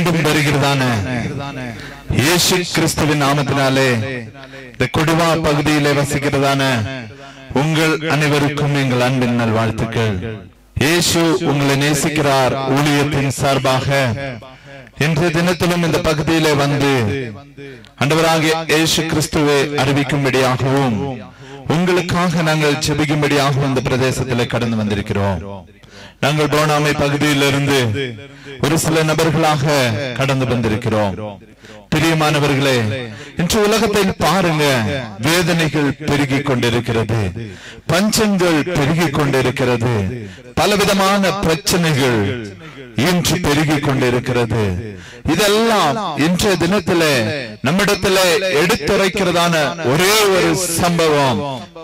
மீண்டும் வருகிறதான இயேசு கிறிஸ்துவின் நாமத்தினாலே இந்த கொடுவா பகுதியிலே வசிக்கிறதான உங்கள் அனைவருக்கும் எங்கள் அன்பின் நல்வாழ்த்துக்கள். இயேசு உங்களை நேசிக்கிறார் ஊழியத்தின் சார்பாக இன்றைய தினத்திலும் இந்த பகுதியிலே வந்து ஆண்டவராகிய இயேசு கிறிஸ்துவை அறிவிக்கும்படியாகவும் உங்களுக்காக நாங்கள் ஜெபிக்கும்படியாகவும் இந்த பிரதேசத்திலே கடந்து வந்திருக்கிறோம். நாங்கள் போனாமை பகுதியிலிருந்து ஒரு சில நபர்களாக கடந்து வந்திருக்கிறோம். பிரியமானவர்களே, இன்று உலகத்தில் பாருங்க, வேதனைகள் பெருகிக் கொண்டிருக்கிறது, பஞ்சங்கள் பெருகிக் கொண்டிருக்கிறது, பலவிதமான பிரச்சனைகள் இன்று பெருகிக் கொண்டிருக்கிறது. இதெல்லாம் இன்றைய தினத்திலே நம்மிடத்திலே எடுத்துரைக்கிறதான ஒரே ஒரு சம்பவம்,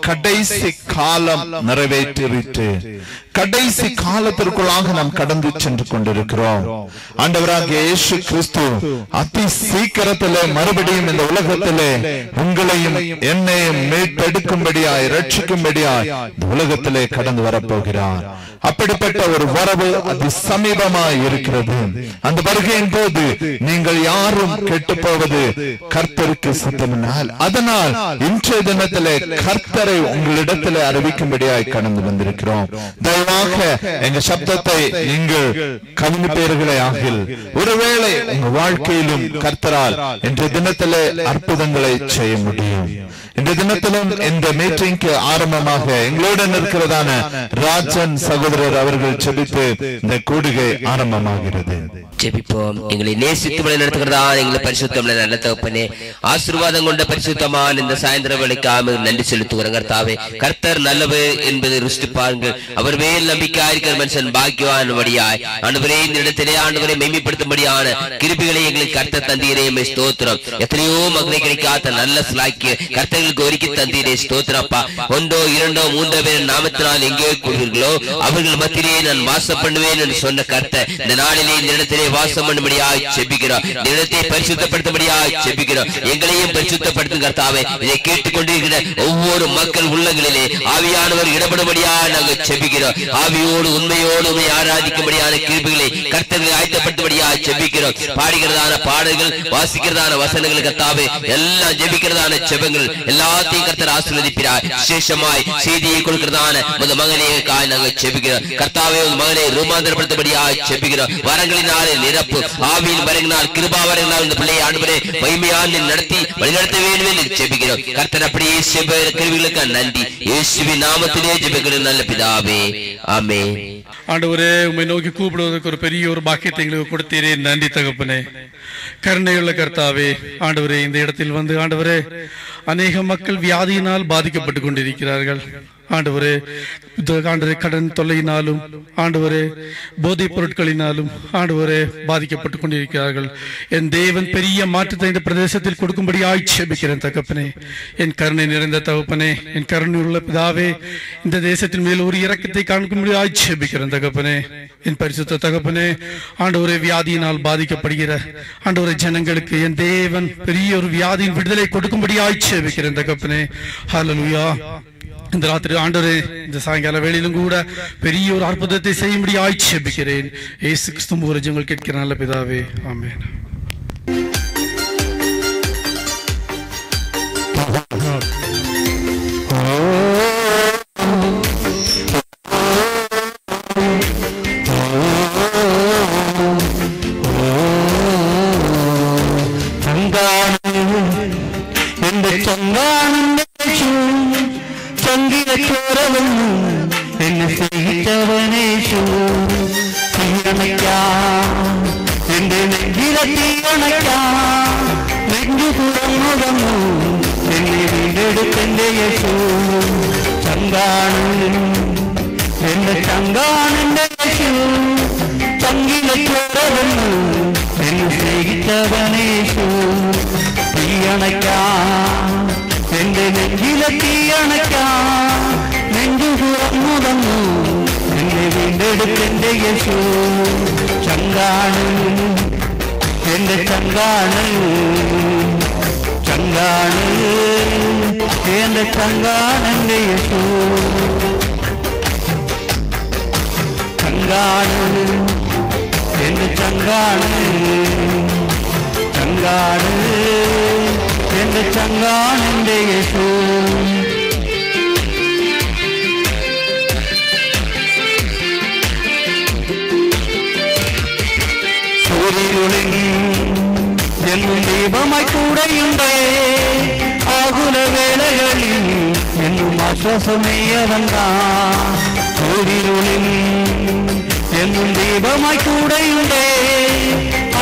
கடைசி காலம் நிறைவேற்றிவிட்டு கடைசி காலத்திற்குள்ளாக நாம் கடந்து சென்று கொண்டிருக்கிறோம். ஆண்டவராகிய இயேசு கிறிஸ்து அதி சீக்கிரத்திலே மறுபடியும் இந்த உலகத்திலே உங்களையும் என்னையும் மீட்டெடுக்கும்படியாய் ரட்சிக்கும்படியாய் இந்த உலகத்திலே கடந்து வரப்போகிறார். அப்படிப்பட்ட ஒரு வரவு அதி சமீபமாய் இருக்கிறது. அந்த வருகையின் போது நீங்கள் யாரும் கெட்டு போவது கர்த்தருக்கு சித்தமினால், அதனால் இன்றைய தினத்திலே கர்த்தரை உங்களிடத்திலே அறிவிக்கும்படியாய் கடந்து வந்திருக்கிறோம். தயவாக எங்க சப்தத்தை நீங்கள் கவனிப்பீர்களே ஆகில், ஒருவேளை உங்க வாழ்க்கையிலும் கர்த்தரால் இன்றைய தினத்திலே அற்புதங்களை செய்ய முடியும். இந்த தினத்திலும் இந்த மீட்டிங்க்கு ஆரம்பமாக எங்களுடன் இருக்கிறதான ராஜன் சகோதரர் அவர்கள் ஜெபித்து இந்த கூடுகை ஆரம்பமாகிறது. ஜெபிப்போம். எங்களை நேசித்து வழி நடத்துகிறதா எங்களை பரிசுத்தம் நல்ல தகப்பனே, ஆசீர்வாதம் கொண்ட பரிசுத்தமான இந்த சாயந்திர வேளைக்காக நன்றி செலுத்துகிறோம். கர்த்தாவே, கர்த்தர் நல்லவர் என்பதை ருசித்து பாருங்கள். அவர் மேல் நம்பிக்கையா இருக்கிற மனுஷன் பாக்கியவான் வழியாய் ஆண்டவரே இந்த இடத்திலே ஆண்டவரை மேம்படுத்தும்படியான கிருபைகளை எங்களுக்கு கர்த்தர் தந்தீரே ஸ்தோத்திரம். எத்தனையோ மக்களை கிடைக்காத நல்ல சிலாக்கிய கர்த்தர்களுக்கு ஒருக்கி தந்தீரே ஸ்தோத்திரப்பா. ஒன்றோ இரண்டோ மூன்றோ பேர் நாமத்தினால் எங்கே கூறுவீர்களோ அவர்கள் மத்தியிலே நான் வாசம் பண்ணுவேன் என்று சொன்ன கர்த்தர் இந்த நாளிலே இந்த இடத்திலே வாசம் பண்ணும்படியாய் ஜெபிக்கிறோம். இந்த இடத்தை பரிசுத்தப்படுத்தும்படியாய் ஜெபிக்கிறோம். எங்களையும் பரிசுத்தப்படுத்தும் கர்த்தாவே. இதை கேட்டுக்கொண்டிருக்கிற ஒவ்வொரு மக்கள் உள்ளங்களிலே ஆவியானவர் இடப்படும்படியாய் நாங்கள் ஜெபிக்கிறோம். ஆவியோடு உண்மையோடு உண்மை ஆராதிக்கும்படியான கிருபைகளை கர்த்தர்களை ஆயத்தப்படுத்தும்படியாய் ஜெபிக்கிறோம். பாடுகிறதான பாடல்கள், வாசிக்கிறதான வசனங்கள் கர்த்தாவே, எல்லாம் ஜெபிக்கிறதான ஜெபங்கள் எல்லாத்தையும் கர்த்தர் ஆசீர்வதிப்பார். விசேஷமாய் செய்தியை கொடுக்கிறதான உமது மகனேக்காய் நாங்கள் ஜெபிக்கிறோம். கர்த்தாவே, உமது மகனை ரூபாந்தரப்படுத்தும்படியாய் ஜெபிக்கிறோம். வரங்களினாலே நிரப்பு, ஆவியின் வரங்களினால் கிருபா வரங்களினால் இந்த பிள்ளையை ஆண்டவரே மகிமையால் நடத்தி வழிநடத்த வேண்டும் என்று ஜெபிக்கிறோம். கர்த்தர் அப்படியே செப கிருபைகளுக்கு நன்றி. இயேசுவின் நாமத்திலே ஜெபிக்கிறோம் நல்ல பிதாவே, ஆமென். ஆண்டவரே, உம்மை நோக்கி கூப்பிடுவதற்கு ஒரு பெரிய ஒரு பாக்கியத்தை எங்களுக்கு கொடுத்தீரே, நன்றி தகப்பனே. கருணையுள்ள கர்த்தாவே, ஆண்டவரே இந்த இடத்தில் வந்து ஆண்டவரே அநேக மக்கள் வியாதியினால் பாதிக்கப்பட்டு கொண்டிருக்கிறார்கள். ஆண்டவரே, கடன் தொல்லையினாலும் ஆண்டவரே போதைப் பொருட்களினாலும் ஆண்டவரே பாதிக்கப்பட்டு கொண்டிருக்கிறார்கள். என் தேவன் பெரிய மாற்றத்தை இந்த பிரதேசத்தில் கொடுக்கும்படி ஆட்சேபிக்கிறேன் தகப்பனே. என் கருணை நிறைந்த தகப்பனே, என் கருணை உள்ள பிதாவே, இந்த தேசத்தின் மேல் ஒரு இரக்கத்தை காண்கும்படி ஆட்சேபிக்கிறேன் தகப்பனே. என் பரிசுத்த தகப்பனே, ஆண்டவரே வியாதியினால் பாதிக்கப்படுகிற ஆண்டவரே ஜனங்களுக்கு என் தேவன் பெரிய ஒரு வியாதியின் விடுதலை கொடுக்கும்படி ஆட்சேபிக்கிறேன் தகப்பனே. ஹல்லேலூயா. இந்த ராத்திரி ஆண்டவரே இந்த சாயங்கால வேளையிலும் கூட பெரிய ஒரு அற்புதத்தை செய்யும்படி ஆட்சேபிக்கிறேன். இயேசு கிறிஸ்து மூலமாக கேட்கிற நல்ல பிதாவே, ஆமென். ചങ്കാണ് ചങ്കാണ് എന്റെ ചങ്കാണ് എന്റെ യേശു. സൂര്യനുള്ളിൽ എന്നും ദീപമായി കൂടെയുണ്ട്, ആകുലവേളകളിൽ എന്നും ആശ്വാസമേയവന്താ. സൂര്യനുള്ളിൽ എന്നും ദീപമായി കൂടെയുണ്ട്,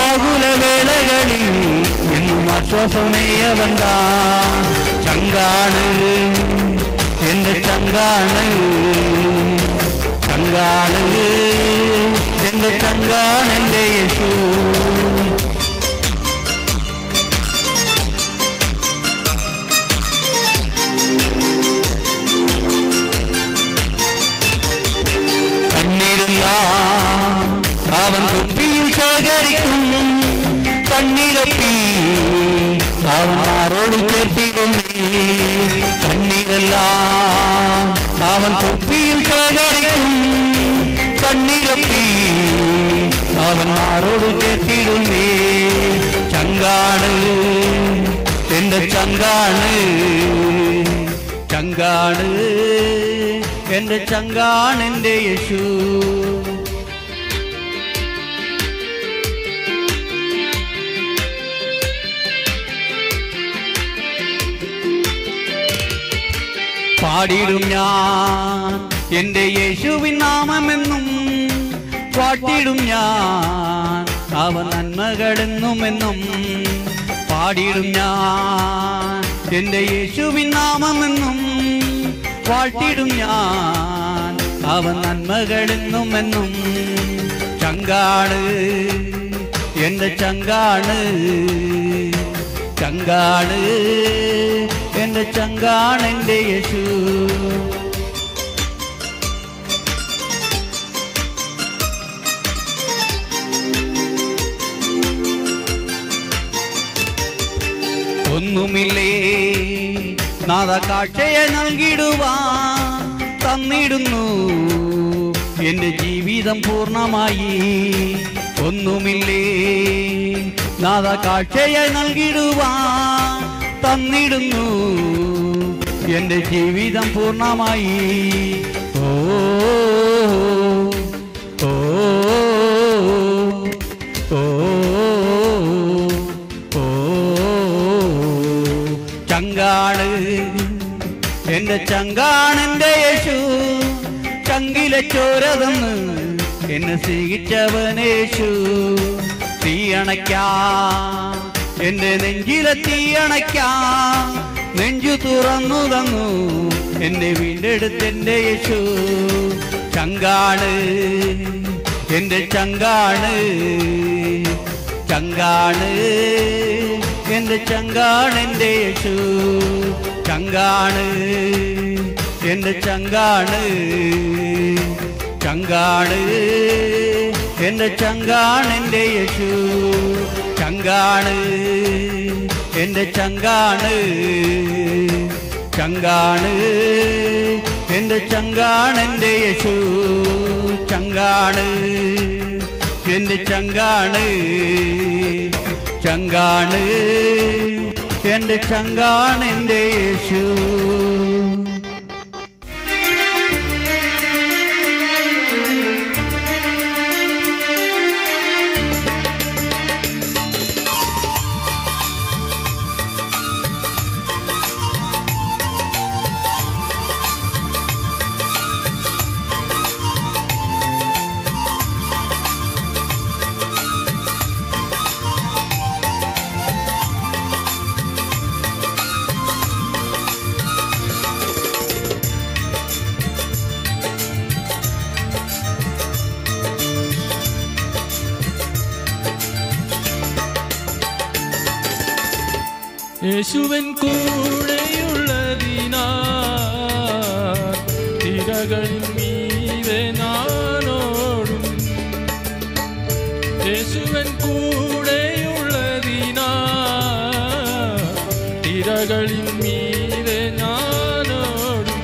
ആകുലവേളകളിൽ എന്നും ആശ്വാസമേയവന്താ. ചങ്കാണ് എന്റെ ചങ്കാണ്, ചങ്കാണ് എന്റെ ചങ്കാണ് എന്റെ യേശു. കണ്ണീരില്ല അവൻ കുപ്പിയിൽ ശേഖരിക്കും, കണ്ണീരപ്പി അവൻ ആരോട് ചേർത്തിരുന്നേ. കണ്ണീരല്ല അവൻ കുപ്പിയിൽ ശേഖരിക്കും, കണ്ണീരപ്പി അവൻ ആരോട് ചേർത്തിരുന്നേ. ചങ്കാണ് എന്റെ ചങ്കാണ്, ചങ്കാണ് എന്റെ ചങ്കാണ് എന്റെ യേശു. പാടിടും ഞാൻ എന്റെ യേശുവിൻ നാമമെന്നും, പാട്ടിടും ഞാൻ അവൻ നന്മകളെന്നുമെന്നും. പാടിടും ഞാൻ എന്റെ യേശുവിൻ നാമമെന്നും, പാട്ടിടും ഞാൻ അവൻ നന്മകളെന്നുമെന്നും. ചങ്കാണ് എന്റെ ചങ്കാണ്, ചങ്കാണ് എന്റെ ചങ്കാണ് എന്റെ യേശു. ഒന്നുമില്ലേ നാഥ കാഴ്ചയെ നൽകിടുവാൻ തന്നിടുന്നു എന്റെ ജീവിതം പൂർണ്ണമായി. ഒന്നുമില്ലേ നാഥ കാഴ്ചയെ നൽകിടുവാൻ തന്നിടുന്നു എന്റെ ജീവിതം പൂർണ്ണമായി. ഓ ഓ ഓ ഓ ചങ്കാണ് എന്റെ ചങ്കാണ് എന്റെ യേശു. ചങ്കിലെ ചോരതന്ന് എന്നെ സ്നേഹിച്ചവനേശു. തീയണയ്ക്കാം എന്റെ നെഞ്ചിലെ തീയണയ്ക്കാം, നെഞ്ചു തുറന്നു തന്നു എന്നെ വീണ്ടെടുത്തെന്റെ യേശു. ചങ്കാണ് എന്റെ ചങ്കാണ്, ചങ്കാണ് എന്റെ ചങ്കാണ് എന്റെ യേശു. ചങ്കാണ് എന്റെ ചങ്കാണ്, ചങ്കാണ് എന്റെ ചങ്കാണ് എന്റെ യേശു. ചങ്കാണ് എന്റെ ചങ്കാണ്, ചങ്കാണ് എന്റെ ചങ്കാണ് എന്റെ യേശു. ചങ്കാണ് എന്റെ ചങ്കാണ്, ചങ്കാണ് എന്റെ ചങ്കാണ് എന്റെ യേശു. യേശുവൻ കൂടെയുള്ളതിനാൽ തിരകളിൽ മീതെ നാനോടും. യേശുവൻ കൂടെയുള്ളതിനാൽ തിരകളിൽ മീതെ നാനോടും.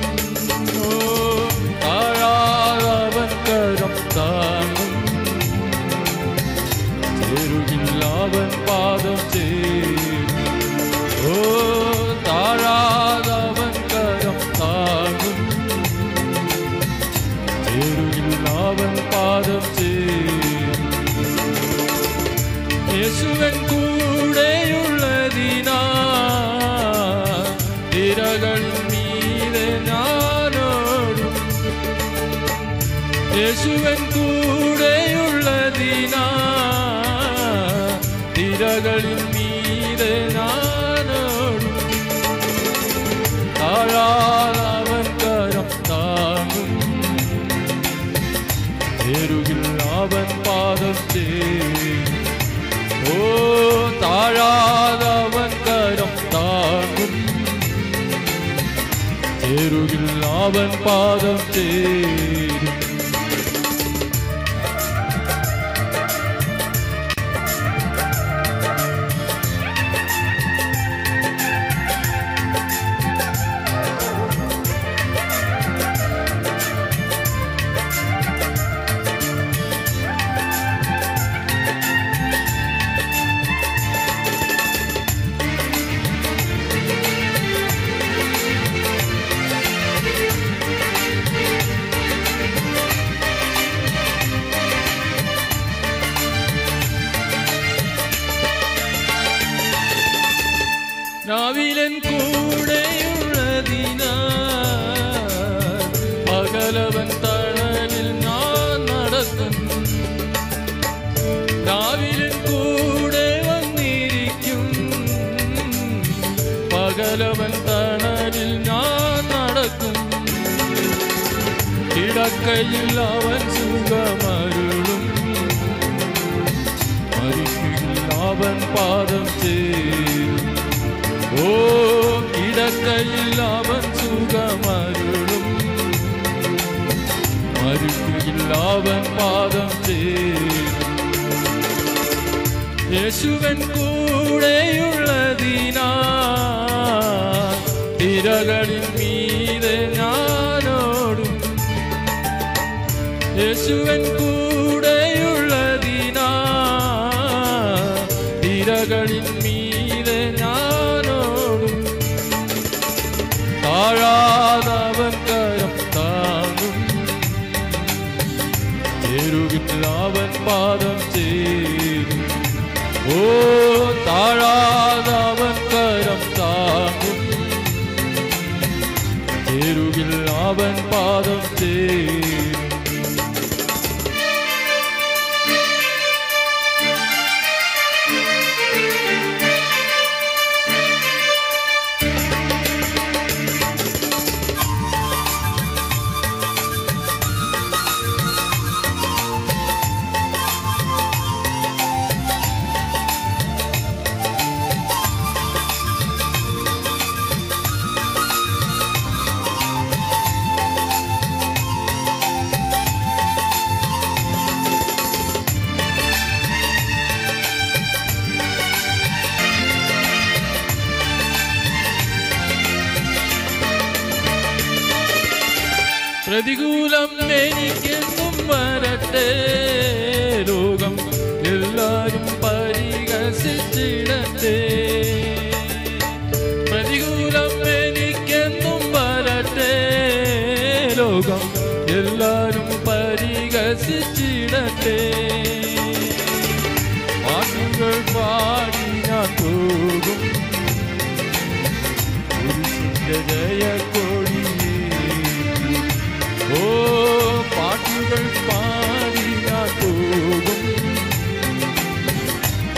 താഴാതവൻ കരം താങ്ങും, ചെറുകില്ലാ அவன் பாதம் சேரும். ஓ தாழாத அவன் கரம் தாங்கும், தெருவில் அவன் பாதம் சேரும். இயேசுவின் கூடையுள்ளதினால் திரகளின் மீது நானோடும். இயேசுவின் கூடையுள்ளதினால் திரகளின் மீது நானோடும். தாழாத அவன் கரம் தாங்கும், தெருவில் அவன் பாதம் சேரும். ஓ தாழாத அவன் கரம் தாங்கும், தெருவில் அவன் பாதம் சேரும். நாவிலன் கூடையுள்ளதினால் பகலவன் தணலில் நான் நடக்கும். நாவிலன் கூடை வந்திருக்கும், பகலவன் தணலில் நான் நடக்கும். கிடக்கையில் அவன் சுகமருளும், மறிக்கையில் அவன் பாதம் சேரும். ஓ கிடக்கையில் அவன் சுகமருளும், மறுக்கையில் அவன் பாதம் சேரும். இயேசுவின் கூடையுள்ளதினால் திரகளின் மீது நானோடும். இயேசுவின் கூடையுள்ளதினால் திரகளின் மீது நானோடும். தாழாத அவன் கரம் தாங்கும், தெருவில் அவன் பாதம் சேரும். ஓ தாழாத அவன் கரம் தாங்கும், தெருவில் அவன் பாதம் சேரும். പ്രതികൂലം എനിക്കെന്നും വരട്ടെ, ലോകം എല്ലാരും പരിഹസിച്ചിടട്ടെ. പ്രതികൂലം എനിക്കെന്നും വരട്ടെ, ലോകം എല്ലാരും പരിഹസിച്ചിടട്ടെ. പാട്ടുകൾ പാടി ഞാൻ പോകും, കുരിശിന്റെ ജയക്കൊടി. ഓ പാട്ടുകൾ പാടി ഞാൻ പോകും,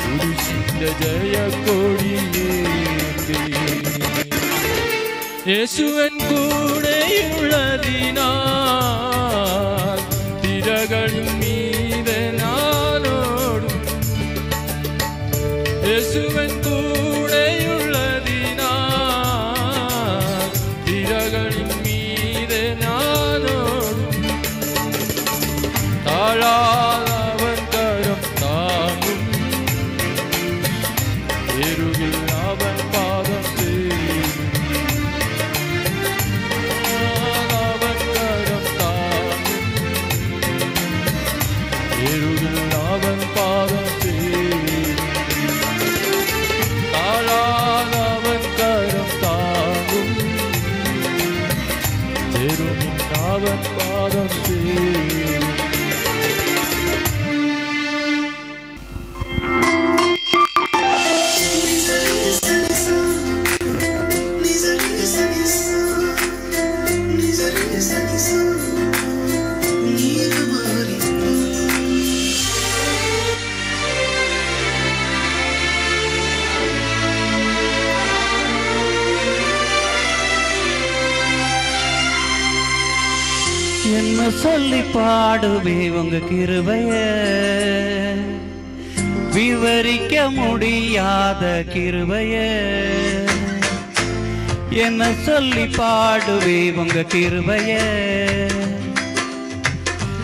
കുരിശിന്റെ ജയക്കൊടിയേന്തി. യേശുവൻ കൂടെയുള്ളതിനാൽ തിരകളിൻ മീതെ നാനോടും. യേശുവൻ കൂടെയുള്ളതിനാൽ തിരകളിൻ മീതെ നാനോടും. താഴാതവൻ കരം താങ്ങും, തെരുവിൽ അവൻ പാദം ചേരും. അവൻ കരം താങ്ങും, തെരുവിൽ അവൻ പാദം ചേരും. என்ன சொல்லி பாடுவே உங்க கிருபைய, விவரிக்க முடியாத கிருபைய. என்ன சொல்லி பாடுவே உங்க கிருபைய,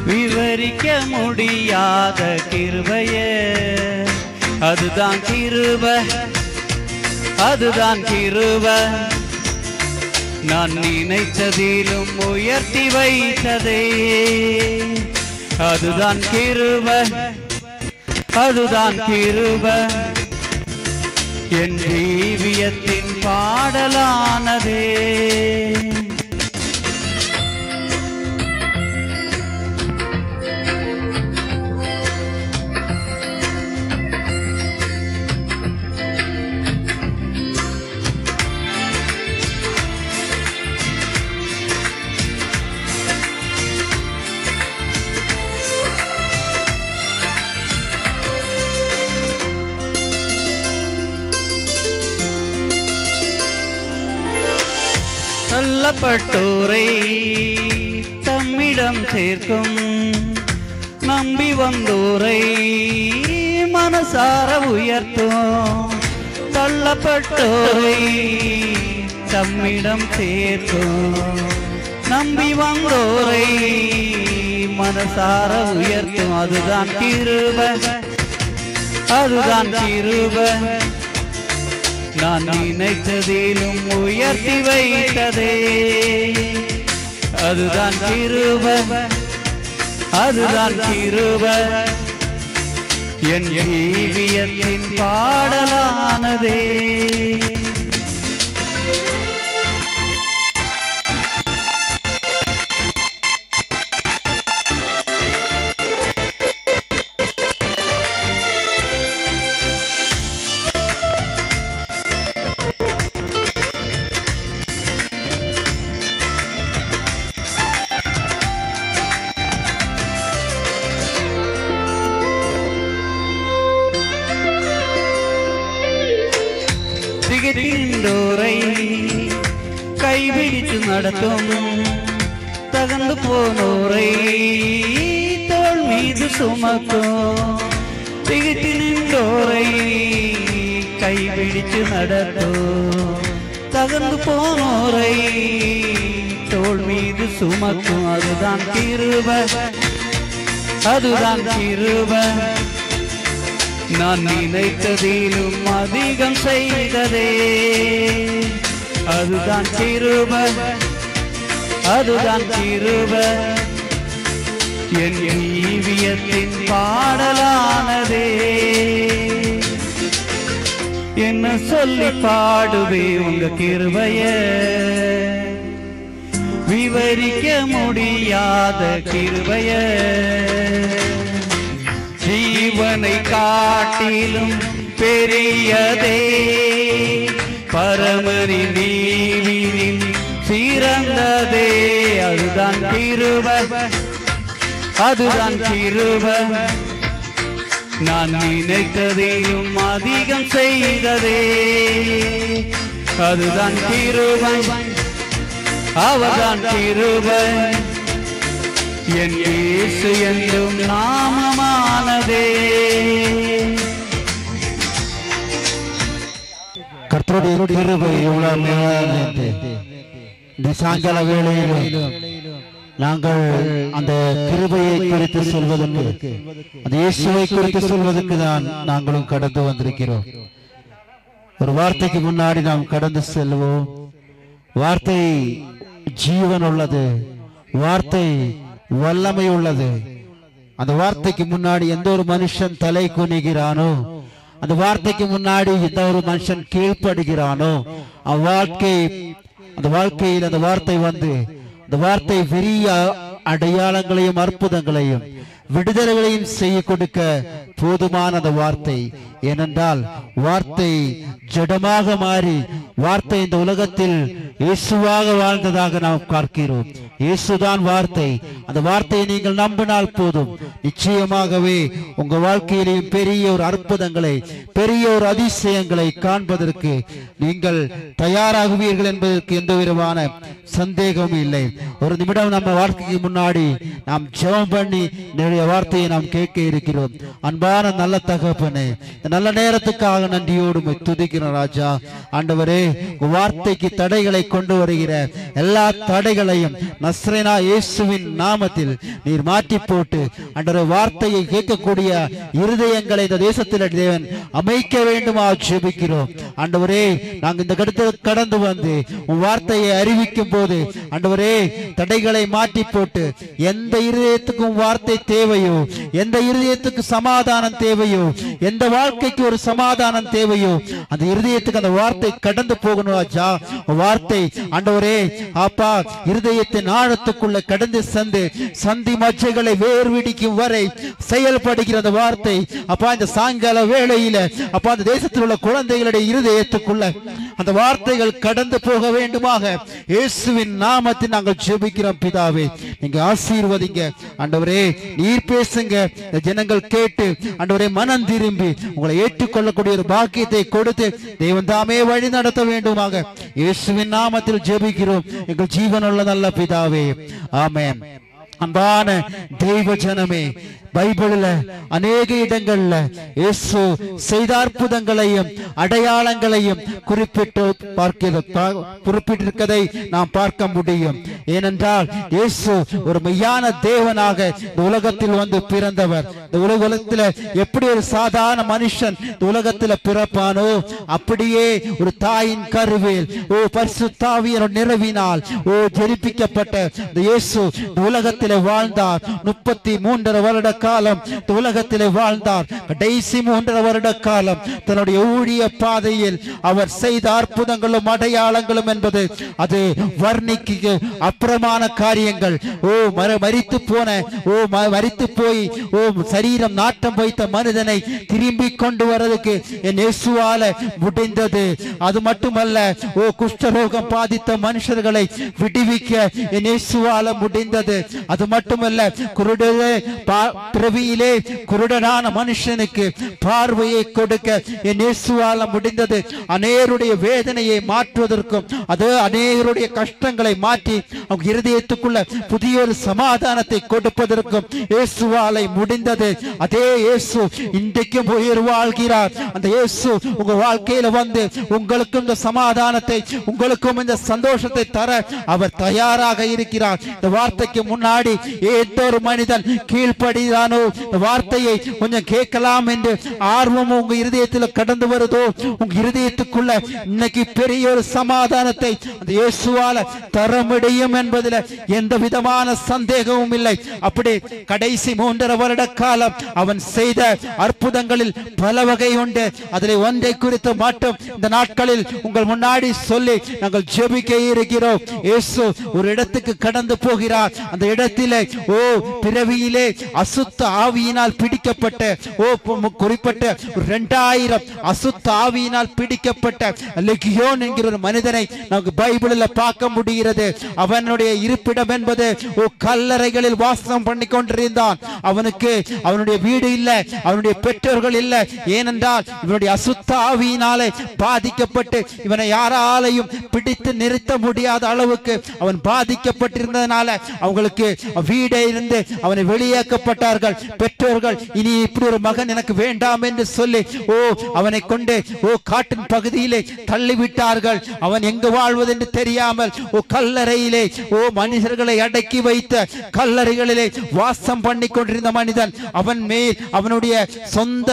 விவரிக்க முடியாத கிருபைய. அதுதான் கிருபை, அதுதான் கிருபை. நான் நினைத்ததிலும் உயர்த்தி வைத்ததே. அதுதான் கிருபை, அதுதான் கிருபை. என் ஜீவியத்தின் பாடலானதே. தள்ளப்பட்டோரை தம்மிடம் சேர்க்கும், நம்பி வந்தோரை மனசார உயர்த்தும். தள்ளப்பட்டோரை தம்மிடம் சேர்க்கும், நம்பி வந்தோரை மனசார உயர்த்தும். அதுதான் கிருபை, அதுதான் கிருபை. நான் நினைத்ததிலும் உயர்த்தி வைத்ததே. அதுதான் கிருபை, அதுதான் கிருபை. என் ஜீவியத்தின் பாடலானதே. திகழ்கின்றோரை கைபிடித்து நடத்தும், தகர்ந்து போனோரை தோள் மீது சுமக்கும். திகழ்த்தி நின்றோரை கைபிடித்து நடத்தும், தகர்ந்து போனோரை தோள் மீது சுமக்கும். அதுதான் கிருபை, அதுதான் கிருபை. நான் நினைத்ததிலும் அதிகம் செய்ததே. அதுதான் கிருபை, அதுதான் கிருபை. என் ஜீவியத்தின் பாடலானதே. என்ன சொல்லி பாடுவே உங்க கிருபைய, விவரிக்க முடியாத கிருபைய. ஜீவனை காட்டிலும் பெரியதே, பரமனின் நீவினில் சிறந்ததே. அதுதான் கிருபை, அதுதான் கிருபை. நான் நினைத்ததிலும் அதிகம் செய்ததே. அதுதான் கிருபை, அவர்தான் கிருபை. என் இயேசு என்றும் நாமமானதே. கர்த்தருடைய கிருபை எவ்வளவு மேலானது. இந்த சாயங்கால வேளையிலும் நாங்கள் அந்த கிருபையை குறித்து சொல்வதற்கு, அந்த இயேசுவை குறித்து சொல்வதற்கு தான் நாங்களும் கடந்து வந்திருக்கிறோம். ஒரு வார்த்தைக்கு முன்னாடி நாம் கடந்து செல்வோம். வார்த்தை ஜீவன் உள்ளது, வார்த்தை வல்லமை உள்ளது. அந்த வார்த்தைக்கு முன்னாடி எந்த ஒரு மனுஷன் தலை குனிகிறானோ, அந்த வார்த்தைக்கு முன்னாடி எந்த ஒரு மனுஷன் கீழ்ப்படுகிறானோ, அந்த வாழ்க்கையில் அந்த வார்த்தை வந்து, அந்த வார்த்தை பெரிய அடையாளங்களையும் அற்புதங்களையும் விடுதலைகளையும் செய்ய கொடுக்க போதுமான அந்த வார்த்தை. ஏனென்றால் வார்த்தை ஜடமாக மாறி வார்த்தை இந்த உலகத்தில் இயேசுவாக வாழ்ந்ததாக நாம் பார்க்கிறோம். இயேசுதான் வார்த்தை. அந்த வார்த்தையை நீங்கள் நம்பினால் போதும், நிச்சயமாகவே உங்க வாழ்க்கையிலேயும் பெரிய ஒரு அற்புதங்களை, பெரிய ஒரு அதிசயங்களை காண்பதற்கு நீங்கள் தயாராகுவீர்கள் என்பதற்கு எந்த விதமான சந்தேகமும் இல்லை. ஒரு நிமிடம் நம்ம வாழ்க்கைக்கு முன்னாடி நாம் ஜெபம் பண்ணி நிறைய வார்த்தையை நாம் கேட்க இருக்கிறோம். அன்பான நல்ல தகப்பனே, நல்ல நேரத்துக்காக நன்றியோடு துதிக்கிறோம் ராஜா. ஆண்டவரே, வார்த்தைக்கு தடைகளை கொண்டு வருகிற எல்லா தடைகளையும் நஸ்ரேனா இயேசுவின் நாமத்தில் நீர் மாற்றி போட்டு ஆண்டவரே, வார்த்தையை கேட்கக்கூடிய இருதயங்களை இந்த தேசத்தில் தேவன் அமைக்க வேண்டுமா ஜெபிக்கிறோம். ஆண்டவரே, நாங்கள் இந்த கடத்தில் கடந்து வந்து உன் வார்த்தையை அறிவிக்கும் போது ஆண்டவரே, தடைகளை மாற்றி போட்டு எந்த இருதயத்துக்கும் வார்த்தை தேவையோ, எந்த இருதயத்துக்கு சமாதானம் தேவையோ, எந்த வாழ்க்கைக்கு ஒரு சமாதானம் தேவையோ, அந்த இருதயத்துக்கு அந்த வார்த்தை கடந்து போகணும் ராஜா. வார்த்தை ஆண்டவரே அப்பா இருதயத்தின் ஆழத்துக்குள்ள கடந்து சென்று சந்தி மச்சைகளை வேர்விடிக்கும் வரை செயல்படுகிற அந்த வார்த்தை அப்பா இந்த சாயங்கால வேளையில அப்பா அந்த தேசத்தில் உள்ள குழந்தைகளுடைய இருதயத்துக்குள்ள அந்த வார்த்தைகள் கடந்து போக வேண்டுமாக இயேசுவின் நாமத்தில் நாங்கள் ஜெபிக்கிறோம் பிதாவே. நீங்க ஆசீர்வதிங்க ஆண்டவரே, நீர் பேசுங்க, இந்த ஜனங்கள் கேட்டு ஆண்டவரே மனம் திரும்பி உங்களை ஏற்றுக்கொள்ளக்கூடிய ஒரு பாக்கியத்தை கொடுத்து தேவன் தாமே வழி நடத்த வேண்டுமாக இயேசுவின் நாமத்தில் ஜெபிக்கிறோம் எங்கள் ஜீவனுள்ள நல்ல பிதாவே, ஆமென். அன்பான தெய்வ ஜனமே, பைபிள்ல அநேக இடங்கள்ல இயேசு செய்த அற்புதங்களையும் அடையாளங்களையும் குறிப்பிட்டிருக்கதை நாம் பார்க்க முடியும். ஏனென்றால் இயேசு ஒரு மெய்யான தேவனாக இந்த உலகத்தில் வந்து பிறந்தவர். இந்த உலகத்துல எப்படி ஒரு சாதாரண மனுஷன் இந்த உலகத்துல பிறப்பானோ அப்படியே ஒரு தாயின் கருவில் பரிசுத்த ஆவியின் நிறைவினால் ஜெனிப்பிக்கப்பட்ட இயேசு இந்த உலகத்திலே வாழ்ந்தார். 33 வருட காலம் உலகத்திலே வாழ்ந்தார். கடைசி 3 வருட காலம் தன்னுடைய ஊழிய பாதையில் அவர் செய்த அற்புதங்களும் அடையாளங்களும் என்பது அது வர்ணிக்க அப்புறமான காரியங்கள். மரித்து போய் சரீரம் நாட்டம் வைத்த மனிதனை திரும்பி கொண்டு வரதுக்கு என் இயேசுவால முடிந்தது. அது மட்டுமல்ல, குஷ்டரோகம் பாதித்த மனுஷர்களை விடுவிக்க என் இயேசுவால முடிந்தது. அது மட்டுமல்ல, பிறவியிலே குருடனான மனுஷனுக்கு பார்வையை கொடுக்க என் இயேசுவால முடிந்தது. அநேகருடைய வேதனையை மாற்றுவதற்கும் அது அநேகருடைய கஷ்டங்களை மாற்றி அவங்க இருதயத்துக்குள்ள புதிய ஒரு சமாதானத்தை கொடுப்பதற்கும் இயேசுவால முடிந்தது. அதே இயேசு இன்றைக்கும் உயிர் வாழ்கிறார். அந்த இயேசு உங்க வாழ்க்கையில வந்து உங்களுக்கும் இந்த சமாதானத்தை, உங்களுக்கும் இந்த சந்தோஷத்தை தர அவர் தயாராக இருக்கிறார். இந்த வார்த்தைக்கு முன்னாடி ஏதோ ஒரு மனிதன் கீழ்ப்படிதானோ, வார்த்தையை கொஞ்சம் கேட்கலாம் என்று ஆர்வம் உங்க இருதயத்தில் கடந்து வருதோ, உங்க இருதயத்துக்குள்ள இன்னைக்கு பெரிய ஒரு சமாதானத்தை அந்த இயேசுவால தர முடியும் என்பதில் எந்த விதமான சந்தேகமும் இல்லை. அப்படி கடைசி 3 வருட காலம் அவன் செய்த அற்புதங்களில் பல வகை உண்டு. அதில் ஒன்றை குறித்து மட்டும் இந்த நாட்களில் உங்கள் முன்னாடி சொல்லி நாங்கள் ஜெபிக்க இருக்கிறோம். இயேசு ஒரு இடத்துக்கு கடந்து போகிறார். அந்த இடத்திலே பிறவியிலே அசுத்த ஆவியினால் பிடிக்கப்பட்ட குறிப்பிட்ட 2000 அசுத்த ஆவியினால் பிடிக்கப்பட்ட லெகியோன் என்கிற ஒரு மனிதனை நமக்கு பைபிளில் பார்க்க முடிகிறது. அவனுடைய இருப்பிடம் என்பது கல்லறைகளில் வாசம் பண்ணி கொண்டிருந்தான். அவனுக்கு அவனுடைய வீடு இல்லை, அவனுடைய பெற்றோர்கள் இல்லை. ஏனென்றால் இவனுடைய அசுத்த ஆவியினாலே பாதிக்கப்பட்டு இவனை யாராலையும் பிடித்து நிறுத்த முடியாத அளவுக்கு அவன் பாதிக்கப்பட்டிருந்ததனால அவங்களுக்கு வீடே இருந்து அவனை வெளியேக்கப்பட்டார்கள். பெற்றோர்கள் இனி இப்படி ஒரு மகன் எனக்கு வேண்டாம் என்று சொல்லி அவனை கொண்டு காட்டின் பகுதியிலே தள்ளிவிட்டார்கள். அவன் எங்கு வாழ்வது என்று தெரியாமல் கல்லறையிலே மனிதர்களை அடக்கி வைத்த கல்லறைகளிலே வாசம் பண்ணி கொண்டிருந்த மனிதன் அவன் மேல் அவனுடைய சொந்த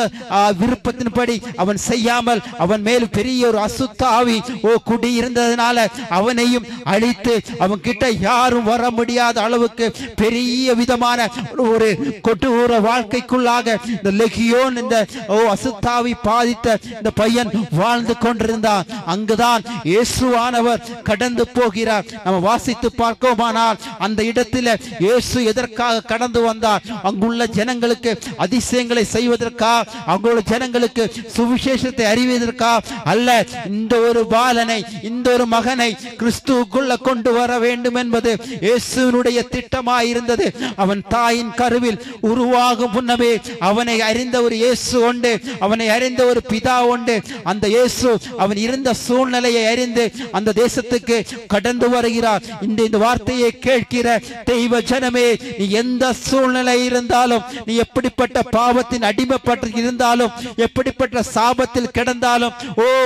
விருப்பத்தின்படி அவன் செய்யாமல் அவன் மேல் பெரிய ஒரு அசுத்த ஆவி குடியிருந்ததனால அவனையும் அழித்து அவன் கிட்ட யாரும் வர முடியாத அளவுக்கு பெரிய விதமான ஒரு கொடூர வாழ்க்கைக்குள்ளாக இந்த லெகியோன் இந்த அசுத்தாவி பாதித்த இந்த பையன் வாழ்ந்து கொண்டிருந்தான். அங்குதான் இயேசுவானவர் கடந்து போகிறார். நம்ம வாசித்து பார்க்கோமானால் அந்த இடத்துல இயேசு எதற்காக கடந்து வந்தார்? அங்குள்ள ஜனங்களுக்கு அதிசயங்களை செய்வதற்கா? அங்குள்ள ஜனங்களுக்கு சுவிசேஷத்தை அறிவதற்கா? அல்ல, இந்த ஒரு பாலனை, இந்த ஒரு மகனை கிறிஸ்துவுக்குள்ள கொண்டு வர வேண்டும் என்பது இயேசுவினுடைய திட்டமாயிருந்தது. அவன் தாயின் கருவில் உருவாகும் முன்னமே அவனை அறிந்த ஒரு இயேசு உண்டு, அவனை அறிந்த ஒரு பிதா உண்டு. அந்த இயேசு அவன் இருந்த சூழ்நிலையை அறிந்து அந்த தேசத்துக்கு கடந்து வருகிறார். இந்த வார்த்தையை கேட்கிற தெய்வ ஜனமே, நீ எந்த சூழ்நிலை இருந்தாலும், நீ எப்படிப்பட்ட பாவத்தின் அடிமைப்பட்டு இருந்தாலும், எப்படிப்பட்ட சாபத்தில் கிடந்தாலும்,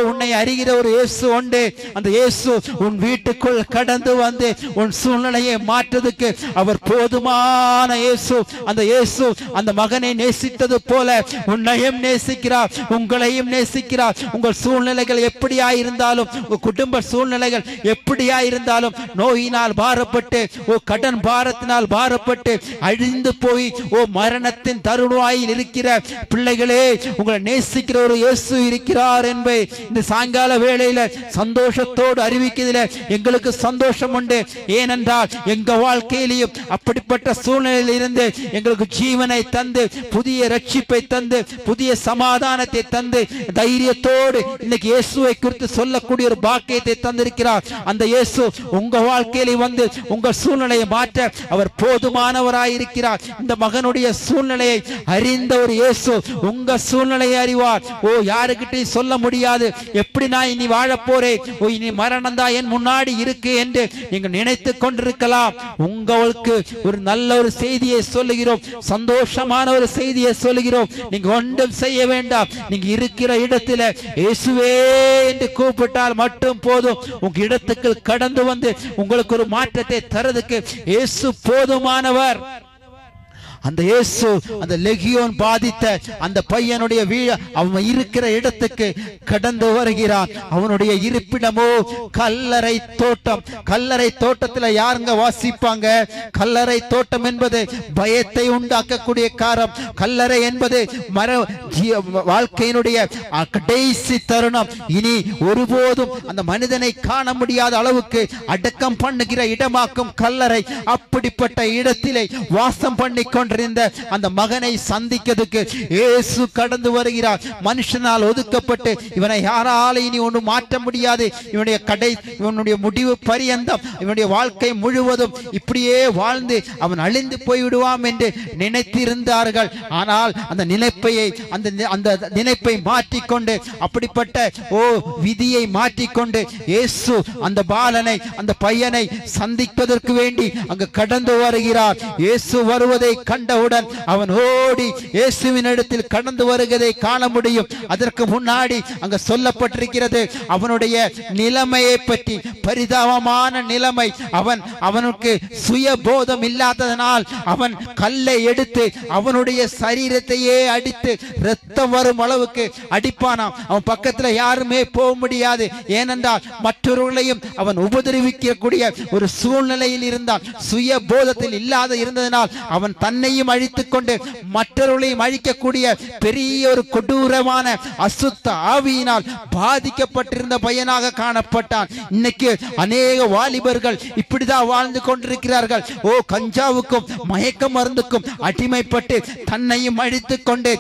உன்னை அறிகிற ஒரு இயேசு உண்டு. அந்த இயேசு உன் வீட்டுக்குள் கடந்து வந்து உன் சூழ்நிலையை மாற்றுவதற்கு அவர் போதுமான இயேசு. அந்த இயேசு அந்த மகனை நேசித்தது போல உன்னையும் நேசிக்கிறார், உங்களையும் நேசிக்கிறார். உங்கள் சூழ்நிலைகள் எப்படியாயிருந்தாலும், உங்கள் குடும்ப சூழ்நிலைகள் எப்படியாயிருந்தாலும், நோயினால் பாரப்பட்டு, கடன் பாரத்தினால் பாரப்பட்டு அழிந்து போய் மரணத்தின் தருவாயில் இருக்கிற பிள்ளைகளே, உங்களை நேசிக்கிற ஒரு இயேசு இருக்கிறார் என்பதை இந்த சாயங்கால வேளையில சந்தோஷத்தோடு அறிவிக்கிறதுல எங்களுக்கு சந்தோஷம் உண்டு. ஏனென்றால் எங்க வாழ்க்கையிலையும் அப்படிப்பட்ட சூழ்நிலையில் இருந்து எங்களுக்கு ஜீவனை தந்து, புதிய ரட்சிப்பை தந்து, புதிய சமாதானத்தை தந்து, தைரியத்தோடு இன்னைக்கு இயேசுவை குறித்து சொல்லக்கூடிய ஒரு பாக்கியத்தை தந்திருக்கிறார். அந்த இயேசு உங்க வாழ்க்கையில வந்து உங்க சூழ்நிலையை மாற்ற அவர் போதுமானவராயிருக்கிறார். இந்த மகனுடைய சூழ்நிலையை அறிந்த ஒரு இயேசு உங்க சூழ்நிலையை அறிவார். யாருக்கிட்டையும் சொல்ல முடியாது, எப்படி நான் இனி வாழ போறேன், இனி மரணம் தான் என் முன்னாடி இருக்கு என்று நீங்க நினைத்து கொண்டிருக்கலாம். உங்களுக்கு ஒரு நல்ல ஒரு செய்தியை சொல்லுகிறோம், சந்தோஷமான ஒரு செய்தியை சொல்லுகிறோம். நீங்க ஒன்றும் செய்ய வேண்டாம். நீங்க இருக்கிற இடத்துல இயேசுவே என்று கூப்பிட்டால் மட்டும் போதும். உங்க இடத்துக்கு கடந்து வந்து உங்களுக்கு ஒரு மாற்றத்தை தரதுக்கு இயேசு போதுமானவர். அந்த இயேசு அந்த லெகியோன் பாதித்த அந்த பையனுடைய அவன் இருக்கிற இடத்துக்கு கடந்து வருகிறான். அவனுடைய இருப்பிடமோ கல்லறை தோட்டம். கல்லறை தோட்டத்தில் யாருங்க வாசிப்பாங்க? கல்லறை தோட்டம் என்பது பயத்தை உண்டாக்கக்கூடிய காரம். கல்லறை என்பது வாழ்க்கையினுடைய கடைசி தருணம். இனி ஒருபோதும் அந்த மனிதனை காண முடியாத அளவுக்கு அடக்கம் பண்ணுகிற இடமாக்கும் கல்லறை. அப்படிப்பட்ட இடத்திலே வாசம் பண்ணி அந்த மகனை சந்திக்கிறதுக்கு இயேசு கடந்து வருகிறார். மனுஷனால் ஒதுக்கப்பட்டு இவனை யாராலும் இனி ஒன்று மாற்ற முடியாது. இவனுடைய முடிவு பரியந்தம், இவனுடைய வாழ்க்கை முழுவதும் இப்படியே வாழ்ந்து அவன் அழிந்து போய்விடுவான் என்று நினைத்திருந்தார்கள். ஆனால் அந்த நினைப்பை மாற்றிக்கொண்டு, அப்படிப்பட்ட விதியை மாற்றிக்கொண்டு இயேசு அந்த பாலனை, அந்த பையனை சந்திப்பதற்கு வேண்டி அங்கு கடந்து வருகிறார். இயேசு வருவதை கண்டவுடன் அவன் ஓடி இயேசுவின் இடத்தில் கடந்து வருவதை காண முடியும். அதற்கு முன்னாடி அங்க சொல்லப்பட்டிருக்கிறது அவனுடைய நிலைமையை பற்றி, பரிதாபமான நிலைமை. அவனுக்கு சுயபோதம் இல்லாததனால் அவன் கல்லை எடுத்து அவனுடைய சரீரத்தையே அடித்து ரத்தம் வரும் அளவுக்கு அடிப்பானாம். அவன் பக்கத்துல யாருமே போக முடியாது. ஏனென்றால் மற்றவர்களையும் அவன் உபதிரவிக்கக்கூடிய ஒரு சூழ்நிலையில் இருந்தான். சுயபோதத்தில் இல்லாத இருந்ததனால் அவன் தன்னையும் அழித்துக் கொண்டு மற்றவர்களையும் அழிக்கக்கூடிய பெரிய ஒரு கொடூரமான அசுத்த ஆவியினால் பாதிக்கப்பட்டிருந்த பையனாக காணப்பட்டான். இன்னைக்கு அநேக வாலிபர்கள் இப்படிதான் வாழ்ந்து கொண்டிருக்கிறார்கள். கஞ்சாவுக்கும் மயக்க மருந்துக்கும் அடிமைப்பட்டு தன்னையும் அழித்துக் கொண்டு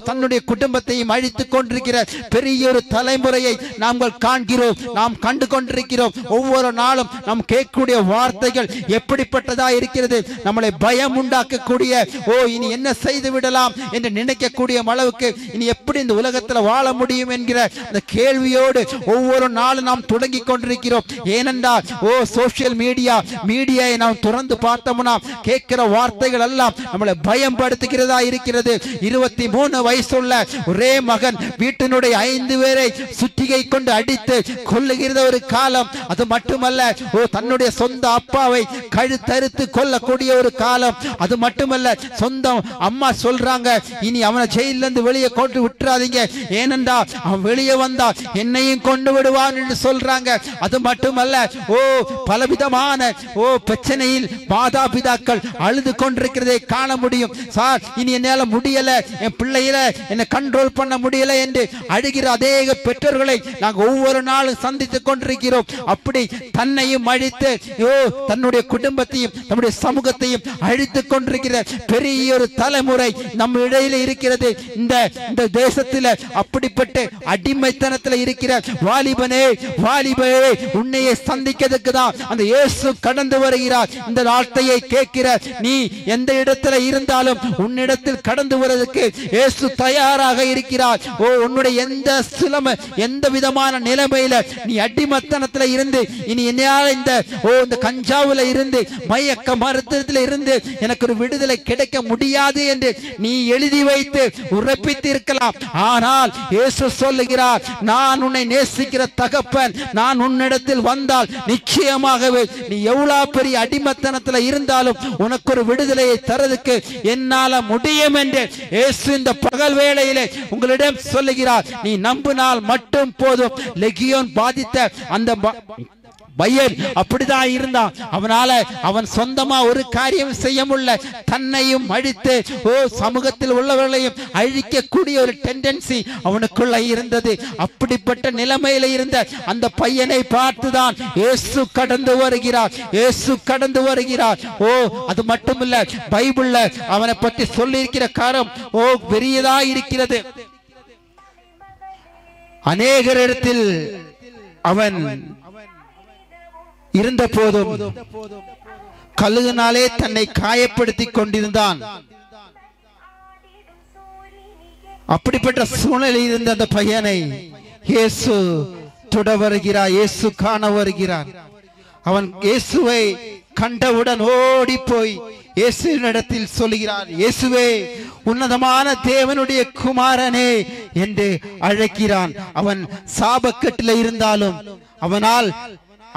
தன்னுடைய குடும்பத்தையும் அழித்துக் கொண்டிருக்கிற பெரிய ஒரு தலைமுறையை நாங்கள் காண்கிறோம், நாம் கண்டு கொண்டிருக்கிறோம். ஒவ்வொரு நாளும் நாம் கேட்கக்கூடிய வார்த்தைகள் எப்படிப்பட்டதா இருக்கிறது? நம்மளை பயம் உண்டாக்கக்கூடிய, இனி என்ன செய்து விடலாம் என்று நினைக்கக்கூடிய அளவுக்கு இனி எப்படி இந்த உலகத்தில் வாழ முடியும் என்கிற அந்த கேள்வியோடு ஒவ்வொரு நாளும் நாம் தொடங்கி கொண்டிருக்கிறோம். ஏனென்றால் சோசியல் மீடியாவை நாம் துறந்து பார்த்தோம்னா கேட்கிற வார்த்தைகள் எல்லாம் நம்மளை பயன்படுத்துகிறதா இருக்கிறது. 23 வயசுள்ள ஒரே மகன் வீட்டினுடைய 5 பேரை சுற்றிகை கொண்டு அடித்து கொல்லுகிற ஒரு காலம். அது மட்டுமல்ல, தன்னுடைய சொந்த அப்பாவை கழுத்தறுத்து கொல்லக்கூடிய ஒரு காலம். அது மட்டுமல்ல, மட்டுமல்ல, சொந்தம் அம்மா சொல்றாங்க, இனி அவனை ஜெயில இருந்து வெளியே கொண்டு விட்டுறாதீங்க, ஏனென்றா அவன் வெளியே வந்தா என்னையும் கொண்டு விடுவான் என்று சொல்றாங்க. அது மட்டுமல்ல, பலவிதமான பிரச்சனையில் மாதாபிதாக்கள் அழுது கொண்டிருக்கிறதை காண முடியும். சார், இனி என்னால முடியல, என் பிள்ளையில என்னை கண்ட்ரோல் பண்ண முடியல என்று அழுகிற அதே பெற்றோர்களை நாங்கள் ஒவ்வொரு நாளும் சந்தித்துக் கொண்டிருக்கிறோம். அப்படி தன்னையும் அழித்து தன்னுடைய குடும்பத்தையும் நம்முடைய சமூகத்தையும் அழித்துக் கொண்டிருக்கிற பெரிய ஒரு தலைமுறை நம்ம இடையில இருக்கிறது. இந்த தேசத்தில் அப்படிப்பட்ட அடிமைத்தனத்தில் இருக்கிற வாலிபனே, உன்னையை சந்திக்கிறதுக்கு தான் அந்த இயேசு கடந்து வருகிறார். இந்த வார்த்தையை கேட்கிற நீ எந்த இடத்துல இருந்தாலும் உன்னிடத்தில் கடந்து வருவதற்கு இயேசு தயாராக இருக்கிறார். உன்னுடைய எந்த விதமான நிலைமையில நீ அடிமத்தனத்துல இருந்து இனி என்னால இந்த கஞ்சாவுல இருந்து மயக்க மருத்துவத்தில் இருந்து எனக்கு ஒரு விடுதலை கிடைக்க முடியாது என்று நீ எழுதி வைத்து உறப்பித்து இருக்கலாம். ஆனால் இயேசு சொல்லுகிறார், நான் உன்னை நேசிக்கிற தகப்பன், நான் உன்னிடத்தில் வந்தால் நிச்சயமாகவே நீ எவ்வளவு பெரிய அடிமத்தனத்துல இருந்தாலும் உனக்கு ஒரு விடுதலையை தரதுக்கு என்னால முடியும் என்று இயேசு இந்த பகல் வேளையிலே உங்களிடம் சொல்லுகிறார். நீ நம்பினால் மட்டும் போதும். லெகியோன் பாதித்த அந்த பையன் அப்படிதான் இருந்தான். அவன் சொந்தமா ஒரு காரியம் செய்ய முடியல, தன்னையும் அழித்து சமூகத்தில் உள்ளவர்களையும் அழிக்கக்கூடிய ஒரு டெண்டன்சி அவனுக்குள்ள இருந்தது. அப்படிப்பட்ட நிலைமையில இருந்த அந்த பையனை பார்த்துதான் இயேசு கடந்து வருகிறார். அது மட்டுமில்ல, பைபிள்ல அவனை பற்றி சொல்லி இருக்கிற காரம் பெரியதா இருக்கிறது. அநேகரிடத்தில் அவன் இருந்த போதும் கழுகினாலே தன்னை காயப்படுத்தி கொண்டிருந்தான். அப்படிப்பட்ட சூழ்நிலையில் இருந்த அந்த பையனை இயேசு தொட வருகிறார், இயேசு காண வருகிறார். அவன் இயேசுவை கண்டவுடன் ஓடி போய் இயேசுவினிடத்தில் சொல்லுகிறார், இயேசுவே, உன்னதமான தேவனுடைய குமாரனே என்று அழைக்கிறான். அவன் சாபக்கட்டில் இருந்தாலும்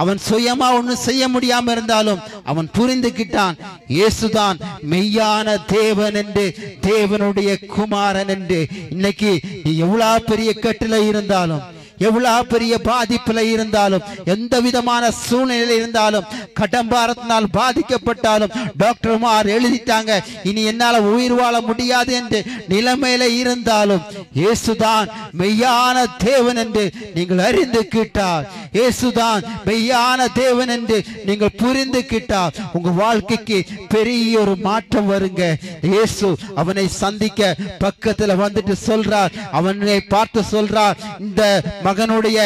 அவன் சுயமா ஒன்னும் செய்ய முடியாம இருந்தாலும் அவன் புரிந்துகிட்டான், இயேசுதான் மெய்யான தேவன் என்று, தேவனுடைய குமாரன் என்று. இன்னைக்கு நீ எவ்வளவு பெரிய கட்டில இருந்தாலும், எவ்வளவு பெரிய பாதிப்புல இருந்தாலும், எந்த விதமான சூழ்நிலையில இருந்தாலும், கடம்பாரத்தினால் பாதிக்கப்பட்டாலும், டாக்டர்மார் எழுதிட்டாங்க இனி என்னால உயிர் வாழ முடியாது என்று நிலைமையில இருந்தாலும், இயேசுதான் மெய்யான தேவன் என்று நீங்கள் அறிந்து கிட்டார், இயேசுதான் மெய்யான தேவன் என்று நீங்கள் புரிந்து கிட்டார், உங்க வாழ்க்கைக்கு பெரிய ஒரு மாற்றம் வருங்க. இயேசு அவனை சந்திக்க பக்கத்துல வந்துட்டு சொல்றார், அவனை பார்த்து சொல்றார், இந்த மகனுடைய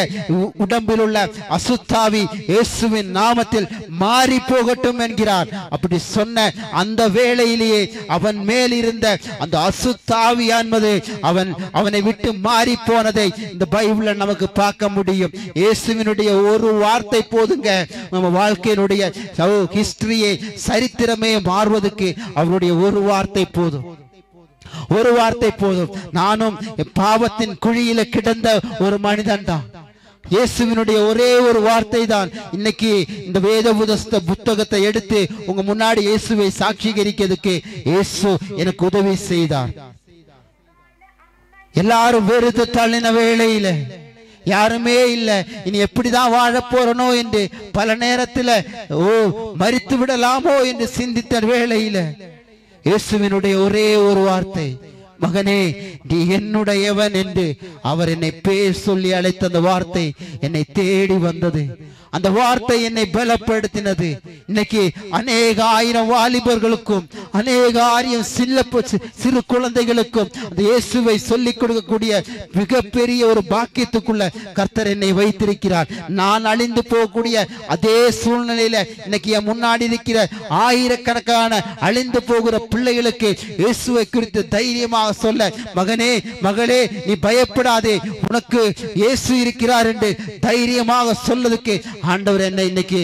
உடம்பில் உள்ள அசுத்தாவி இயேசுவின் நாமத்தில் மாறி போகட்டும் என்கிறார். அப்படி சொன்ன அந்த வேளையிலேயே அவன் மேல் இருந்த அந்த அசுத்தாவியானது அவனை விட்டு மாறி போனதை இந்த பைபிள்ல நமக்கு பார்க்க முடியும். இயேசுவினுடைய ஒரு வார்த்தை போதுங்க நம்ம வாழ்க்கையினுடைய ஹிஸ்டரியை, சரித்திரமே மாறுவதற்கு அவருடைய ஒரு வார்த்தை போதும். ஒரு வார்த்தை போதும். நானும் பாவத்தின் குழியில கிடந்த ஒரு மனிதன் தான். இயேசுவினுடைய ஒரே ஒரு வார்த்தை தான் இன்னைக்கு இந்த வேத புத்தகத்தை எடுத்து உங்க முன்னாடி இயேசுவை சாட்சிகரிக்கிறதுக்கு இயேசு எனக்கு உதவி செய்தார். எல்லாரும் வெறுத்து தள்ளின வேளையில யாருமே இல்ல, இனி எப்படிதான் வாழ போறனோ என்று பல நேரத்துல மரித்து விடலாமோ என்று சிந்தித்த வேளையில இயேசுவினுடைய ஒரே ஒரு வார்த்தை, மகனே நீ என்னுடையவன் என்று அவர் என்னை பேர் சொல்லி அழைத்த அந்த வார்த்தை என்னை தேடி வந்தது. அந்த வார்த்தை என்னை பலப்படுத்தினது. இன்னைக்கு அநேக ஆயிரம் வாலிபர்களுக்கும் அநேக ஆயிரம் சிறு குழந்தைகளுக்கும் அந்த இயேசுவை சொல்லிக் கொடுக்கக்கூடிய மிகப்பெரிய ஒரு பாக்கியத்துக்குள்ள கர்த்தர் என்னை வைத்திருக்கிறார். நான் அழிந்து போகக்கூடிய அதே சூழ்நிலையில இன்னைக்கு என் முன்னாடி இருக்கிற ஆயிரக்கணக்கான அழிந்து போகிற பிள்ளைகளுக்கு இயேசுவை குறித்து தைரியமாக சொல்ல, மகனே மகளே நீ பயப்படாதே, உனக்கு இயேசு இருக்கிறார் என்று தைரியமாக சொல்லதுக்கு ஆண்டவர் என்னை இன்னைக்கு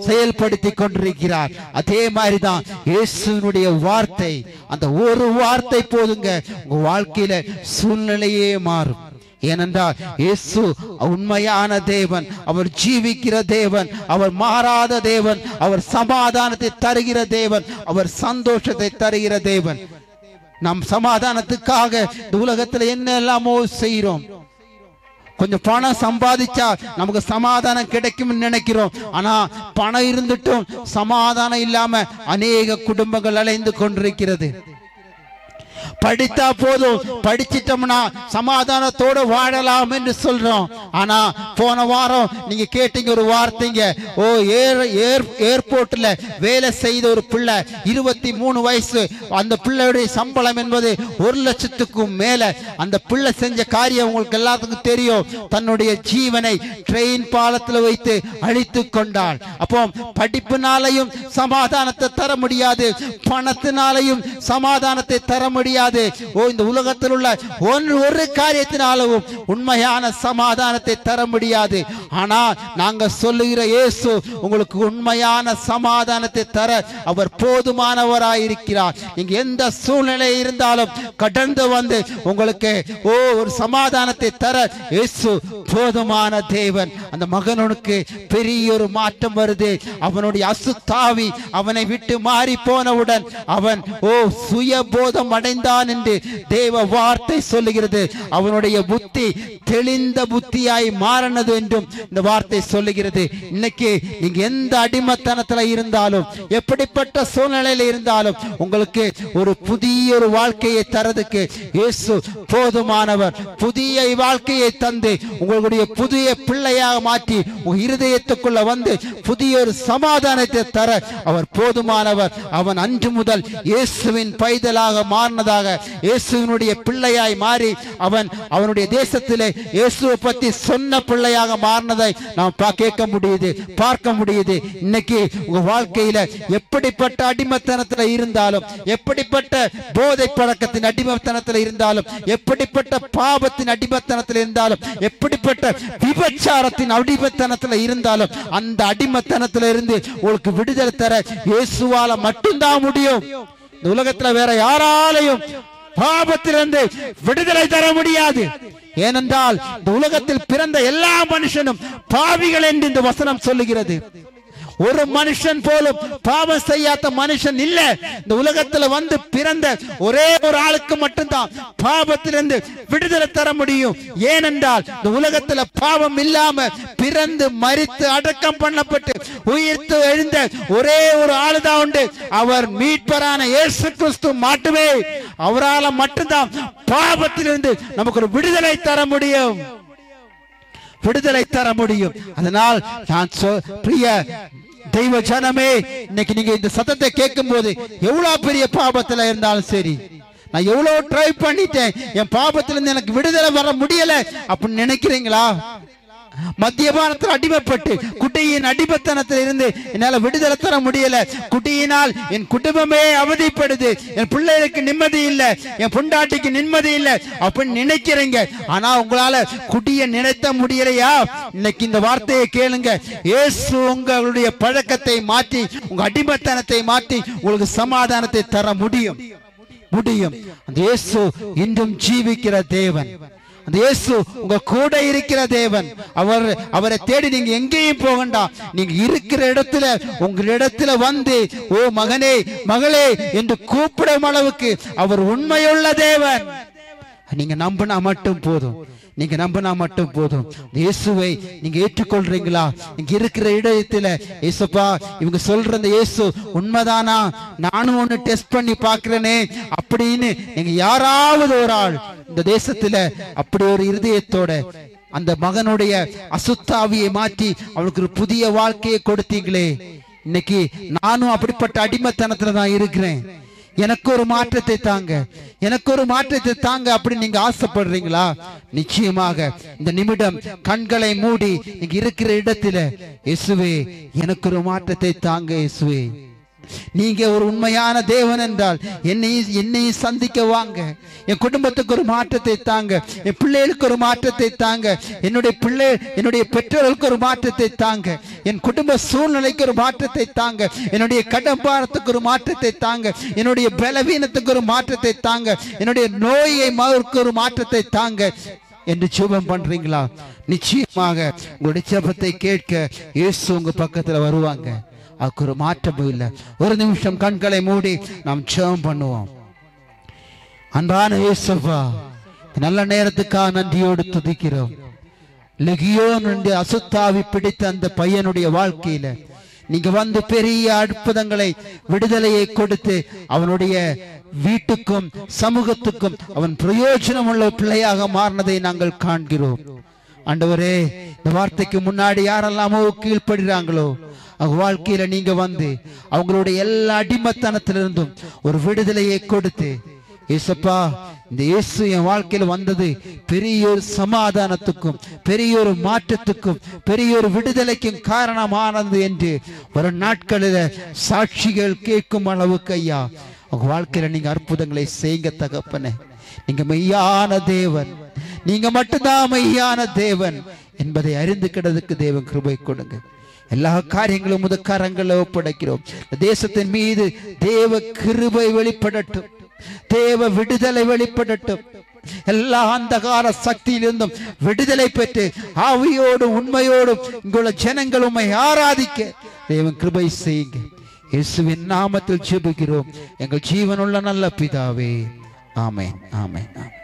செயல்படுத்தி கொண்டிருக்கிறார். அதே மாதிரிதான் இயேசுவினுடைய வார்த்தை, அந்த ஒரு வார்த்தை போதுங்க உங்க வாழ்க்கையில சூழ்நிலையே மாறும். ஏனென்றால் இயேசு உண்மையான தேவன், அவர் ஜீவிக்கிற தேவன், அவர் மாறாத தேவன், அவர் சமாதானத்தை தருகிற தேவன், அவர் சந்தோஷத்தை தருகிற தேவன். நம் சமாதானத்துக்காக இந்த உலகத்துல என்ன எல்லாமோ செய்கிறோம். கொஞ்சம் பணம் சம்பாதிச்சா நமக்கு சமாதானம் கிடைக்கும் நினைக்கிறோம். ஆனா பணம் இருந்துட்டும் சமாதானம் இல்லாம அநேக குடும்பங்கள் அலைந்து கொண்டிருக்கிறது. படித்தா போதும், படிச்சிட்டோம்னா சமாதானத்தோடு வாழலாம் என்று சொல்றோம். ஆனா போன வாரம் நீங்க கேட்டீங்க ஒரு வார்த்தைங்க, ஏர்போர்ட்ல வேலை செய்த ஒரு பிள்ளை 23 வயசு, அந்த பிள்ளையுடைய சம்பளம் என்பது 1 லட்சத்துக்கும் மேல. அந்த பிள்ளை செஞ்ச காரியம் உங்களுக்கு எல்லாத்துக்கும் தெரியும். தன்னுடைய ஜீவனை ட்ரெயின் பாலத்தில் வைத்து அழித்து கொண்டாள். அப்போ படிப்பினாலையும் சமாதானத்தை தர முடியாது, பணத்தினாலையும் சமாதானத்தை தர முடியாது. இந்த உலகத்தில் உள்ள ஒரு காரியத்தினாலும் உண்மையான சமாதானத்தை தர முடியாது. ஆனால் நாங்க சொல்லுகிற இயேசு உங்களுக்கு உண்மையான சமாதானத்தை தர அவர் போதுமானவராயிருக்கிறார். நீங்க எந்த சூழ்நிலை இருந்தாலும் கடந்து வந்து உங்களுக்கு ஒரு சமாதானத்தை தர இயேசு போதுமான தேவன். அந்த மகனுக்கு பெரிய ஒரு மாற்றம் வருது. அவனுடைய அசுத்தாவி அவனை விட்டு மாறி போனவுடன் அவன் சுயபோதம் அடைந்தான் என்று தேவ வார்த்தை சொல்லுகிறது. அவனுடைய புத்தி தெளிந்த புத்தியாய் மாறினது என்றும் இந்த வார்த்தை சொல்லுகிறது. இன்னைக்கு நீங்க எந்த அடிமைத்தனத்துல இருந்தாலும், எப்படிப்பட்ட சூழ்நிலையில இருந்தாலும், உங்களுக்கு ஒரு புதிய ஒரு வாழ்க்கையை தரதுக்கு இயேசு போதுமானவர். புதிய வாழ்க்கையை தந்து உங்களுடைய புதிய பிள்ளையாக மாற்றி உங்க இருதயத்துக்குள்ள வந்து புதிய ஒரு சமாதானத்தை தர அவர் போதுமானவர். அவன் அன்று முதல் இயேசுவின் பைதலாக மாறினதாக, இயேசுவினுடைய பிள்ளையாய் மாறி அவனுடைய தேசத்திலே இயேசுவை பற்றி சொன்ன பிள்ளையாக மாறினதை நாம் கேட்க முடியுது, பார்க்க முடியுது. இன்னைக்கு உங்க வாழ்க்கையில எப்படிப்பட்ட அடிமைத்தனத்தில் இருந்தாலும், எப்படிப்பட்ட போதை பழக்கத்தின் அடிமைத்தனத்தில் இருந்தாலும், எப்படிப்பட்ட பாவத்தின் அடிமைத்தனத்தில் இருந்தாலும், எப்படிப்பட்ட விபச்சாரத்தின் அடிமைத்தனத்தில் இருந்தாலும், அந்த அடிமைத்தனத்தில் இருந்து உங்களுக்கு விடுதலை தர இயேசுவால மட்டும்தான் முடியும். இந்த உலகத்துல வேற யாராலையும் பாவத்திலிருந்து விடுதலை தர முடியாது. ஏனென்றால் இந்த உலகத்தில் பிறந்த எல்லா மனுஷனும் பாவிகள் என்று இந்த வசனம் சொல்லுகிறது. ஒரு மனுஷன் போலும் பாவம் செய்யாத மனுஷன் இல்ல. இந்த உலகத்துல வந்து பிறந்த ஒரே ஒரு ஆளுக்கு மட்டும்தான் பாவத்திலிருந்து விடுதலை தர முடியும். ஏனென்றால் இந்த உலகத்துல பாவம் இல்லாம பிறந்து மரித்து அடக்கம் பண்ணப்பட்டு உயிர்த்து எழுந்த ஒரே ஒரு ஆளுதான் உண்டு. அவர் மீட்பரான இயேசு கிறிஸ்து மட்டுமே. அவரால் மட்டும்தான் பாவத்திலிருந்து நமக்கு ஒரு விடுதலை தர முடியும், விடுதலை தர முடியும். அதனால் நான் பிரிய தெய்வ ஜனமே, இன்னைக்கு நீங்க இந்த சத்தத்தை கேட்கும் போது எவ்வளவு பெரிய பாவத்துல இருந்தாலும் சரி, நான் எவ்வளவு ட்ரை பண்ணிட்டேன், என் பாவத்திலிருந்து எனக்கு விடுதலை வர முடியல அப்படின்னு நினைக்கிறீங்களா? மத்தியபானத்தில் அடிமைப்பட்டு குட்டியின் அடிமைத்தனத்தில் இருந்து என்னால விடுதலை தர முடியல, குட்டியினால் என் குடும்பமே அவதிப்படுது, என் பிள்ளைகளுக்கு நிம்மதி இல்ல, என் பொண்டாட்டிக்கு நிம்மதி இல்ல அப்படின்னு நினைக்கிறீங்க. ஆனா உங்களால குட்டியை நினைத்த முடியலையா? இன்னைக்கு இந்த வார்த்தையை கேளுங்க. இயேசு உங்களுடைய பழக்கத்தை மாற்றி, உங்க அடிமைத்தனத்தை மாற்றி உங்களுக்கு சமாதானத்தை தர முடியும், முடியும். அந்த இயேசு இன்றும் ஜீவிக்கிற தேவன். அந்த இயேசு உங்க கூட இருக்கிற தேவன். அவரை தேடி நீங்க எங்கேயும் போகண்டா. நீங்க இருக்கிற இடத்துல உங்களிடத்துல வந்து ஓ மகனே மகளே என்று கூப்பிடும் அளவுக்கு அவர் உண்மையுள்ள தேவன். நீங்க நம்பினா மட்டும் போதும், நீங்க நம்பினா மட்டும் போதும். இயேசுவை நீங்க ஏற்றுக்கொள்றீங்களா? நீங்க இருக்கிற இடத்துல இயேசுப்பா இவங்க சொல்ற அந்த இயேசு உண்மைதானா, நானும் ஒண்ணு டெஸ்ட் பண்ணி பாக்குறேனே அப்படின்னு நீங்க யாராவது ஒரு ஆள் இந்த தேசத்துல அப்படி ஒரு இருதயத்தோட அந்த மகனுடைய அசுத்தாவியை மாற்றி அவனுக்கு ஒரு புதிய வாழ்க்கையை கொடுத்தீங்களே, இன்னைக்கு நானும் அப்படிப்பட்ட அடிமைத்தனத்துல தான் இருக்கிறேன், எனக்கு ஒரு மாற்றத்தை தாங்க, எனக்கு ஒரு மாற்றத்தை தாங்க அப்படின்னு நீங்க ஆசைப்படுறீங்களா? நிச்சயமாக இந்த நிமிடம் கண்களை மூடி நீங்க இருக்கிற இடத்துல இயேசுவே எனக்கு ஒரு மாற்றத்தை தாங்க, இயேசுவே நீங்க ஒரு உண்மையான தேவன் என்றால் என்னையும் சந்திக்க வாங்க, என் குடும்பத்துக்கு ஒரு மாற்றத்தை தாங்க, என் பிள்ளைகளுக்கு ஒரு மாற்றத்தை தாங்க, என்னுடைய பெற்றோர்களுக்கு ஒரு மாற்றத்தை தாங்க, என் குடும்ப சூழ்நிலைக்கு ஒரு மாற்றத்தை தாங்க, என்னுடைய கடன்பாரத்துக்கு ஒரு மாற்றத்தை தாங்க, என்னுடைய பலவீனத்துக்கு ஒரு மாற்றத்தை தாங்க, என்னுடைய நோயை ஒரு மாற்றத்தை தாங்க. என்று ஜெபம் பண்றீங்களா? நிச்சயமாக உங்களுடைய ஜெபத்தை கேட்க இயேசு உங்க பக்கத்துல வருவாங்க. அதுக்கு ஒரு மாற்றமும் இல்லை. ஒரு நிமிஷம் கண்களை மூடி நாம் ஜெபம் பண்ணுவோம். அன்பான இயேசுவா, நல்ல நேரத்துக்காக நன்றியோடு துதிக்கிறோம். லெகியோன் என்று அசுத்தாவி பிடித்த அந்த பையனுடைய வாழ்க்கையில நீங்க வந்து பெரிய அற்புதங்களை, விடுதலையை கொடுத்து அவனுடைய வீட்டுக்கும் சமூகத்துக்கும் அவன் பிரயோஜனம் உள்ள பிள்ளையாக மாறினதை நாங்கள் காண்கிறோம். ஆண்டவரே, இந்த வார்த்தைக்கு முன்னாடி யாரெல்லாமோ கீழ்ப்படுகிறாங்களோ அவங்க வாழ்க்கையில நீங்க வந்து அவங்களுடைய எல்லா அடிமத்தனத்திலிருந்தும் ஒரு விடுதலையை கொடுத்து, ஏசப்பா, இந்த இயேசு என் வாழ்க்கையில வந்தது பெரிய ஒரு சமாதானத்துக்கும் பெரிய ஒரு மாற்றத்துக்கும் பெரிய ஒரு விடுதலைக்கும் காரணமானது என்று ஒரு நாட்களில் சாட்சிகள் கேட்கும் அளவுக்கு ஐயா உங்க வாழ்க்கையில நீங்க அற்புதங்களை செய்யுங்க தகப்பனே. நீங்க மெய்யான தேவன், நீங்க மட்டும்தான் மெய்யான தேவன் என்பதை அறிந்து கிடதுக்கு தேவன் கிருபை கொடுங்க. எல்லா காரியங்களும் முத கரங்களை ஒப்படைக்கிறோம். தேசத்தின் மீது தேவ கிருபை வெளிப்படட்டும், தேவ விடுதலை வெளிப்படட்டும். எல்லா அந்தகார சக்தியிலிருந்தும் விடுதலை பெற்று ஆவியோடும் உண்மையோடும் இங்குள்ள ஜனங்கள் உம்மை ஆராதிக்க தேவன் கிருபை செய்யுங்க. இயேசுவின் நாமத்தில் ஜெபிக்கிறோம் எங்கள் ஜீவனுள்ள நல்ல பிதாவே, ஆமென், ஆமென், ஆமென்.